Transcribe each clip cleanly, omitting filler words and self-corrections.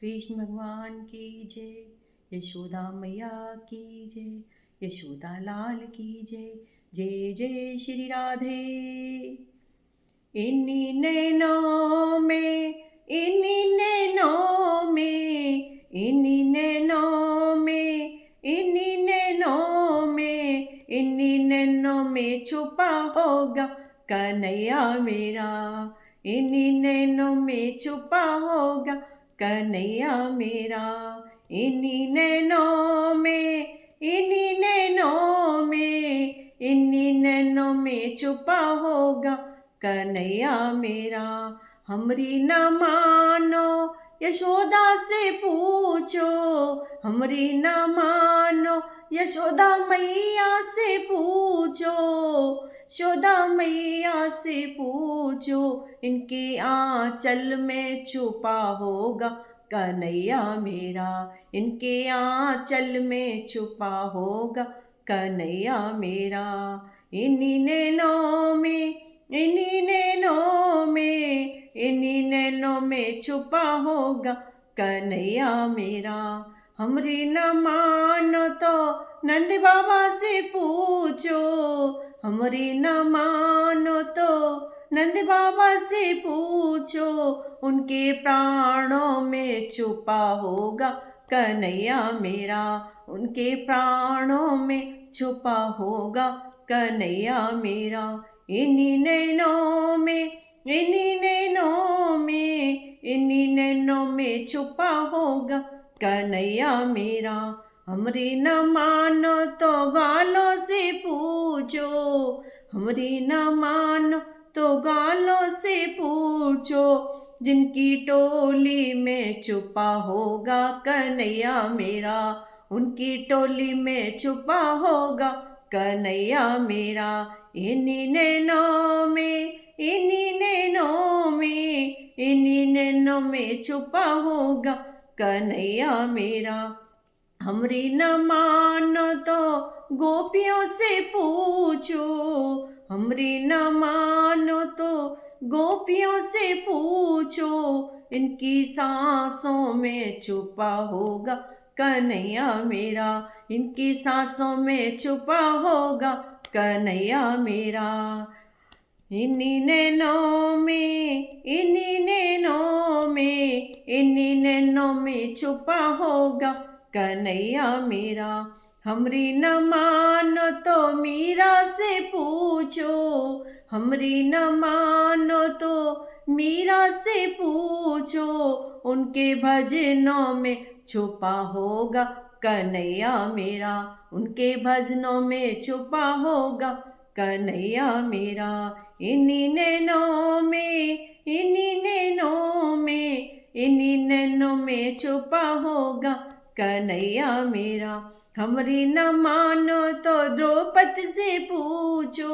कृष्ण भगवान की जय। यशोदा मैया की जय। यशोदा लाल की जय। जय जय श्री राधे। इन्हीं नैनों में, इन्हीं नैनों में, इन्हीं नैनों में, इन्हीं नैनों में, इन्हीं नैनों में छुपा होगा कन्हैया मेरा। इन्हीं नैनों में छुपा होगा कन्हैया मेरा। इन्हीं नैनों में, इन्हीं नैनों में, इन्हीं नैनों में छुपा होगा कन्हैया मेरा। हमरी न मानो यशोदा से पूछो, हमरी न मानो यशोदा मैया से पूछो, यशोदा मैया से पूछो। इनके आंचल में छुपा होगा कन्हैया मेरा। इनके आंचल में छुपा होगा कन्हैया मेरा। इन्हीं नैनों में, इन्हीं नैनों में, इन्हीं नैनों में छुपा होगा कन्हैया मेरा। हमरी न मानो तो नंद बाबा से पूछो, हमरी न मानो तो नंद बाबा से पूछो। उनके प्राणों में छुपा होगा कन्हैया मेरा। उनके प्राणों में छुपा होगा कन्हैया मेरा। इन्हीं नैनों में, इन्हीं नैनों में, इन्हीं नैनों में छुपा होगा कन्हैया मेरा। हमरी न मानो तो गालों से पूछो, हमरी न मानो तो गालों से पूछो। जिनकी टोली में छुपा होगा कन्हैया मेरा, उनकी टोली में छुपा होगा कन्हैया मेरा। इन्हीं नैनों में, इन्हीं नैनों में, इन्हीं नैनों में छुपा होगा कन्हैया मेरा। हमरी न मानो तो गोपियों से पूछो, हमरी न मानो तो गोपियों से पूछो। इनकी सांसों में छुपा होगा कन्हैया मेरा। इनकी सांसों में छुपा होगा कन्हैया मेरा। इन्हीं नैनों में, इन्हीं नैनों में, इन्हीं नैनों में छुपा होगा कन्हैया मेरा। हमरी न मानो तो मीरा से पूछो, हमरी न मानो तो मीरा से पूछो। उनके भजनों में छुपा होगा कन्हैया मेरा। उनके भजनों में छुपा होगा कन्हैया मेरा। इन्हीं नैनों में, इन्हीं नैनों में, इन्हीं नैनों में छुपा होगा कन्हैया मेरा। हमरी न मानो तो द्रौपदी से पूछो,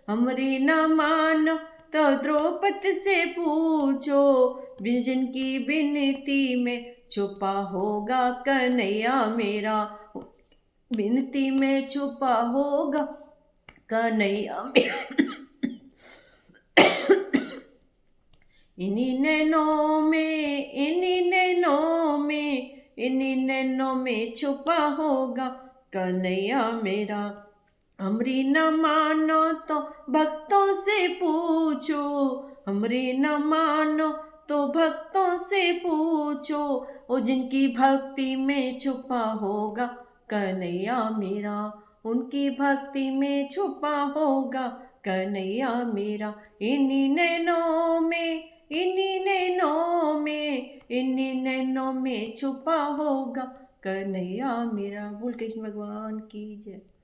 हमरी न मानो तो द्रौपदी से पूछो। जिनकी विनती में छुपा होगा कन्हैया मेरा, विनती में छुपा होगा कन्हैया मेरा। इन्हीं नैनों में, इन्हीं नैनों में, इन्हीं नैनों में छुपा होगा कन्हैया मेरा। हमरी न मानो तो भक्तों से पूछो, हमरी न मानो तो भक्तों से पूछो। वो जिनकी भक्ति में छुपा होगा कन्हैया मेरा, उनकी भक्ति में छुपा होगा कन्हैया मेरा। इन्हीं नैनों में, इन्हीं नैनों में, इन्हीं नैनों में छुपा होगा कन्हैया मेरा। बोल कृष्ण भगवान की जय।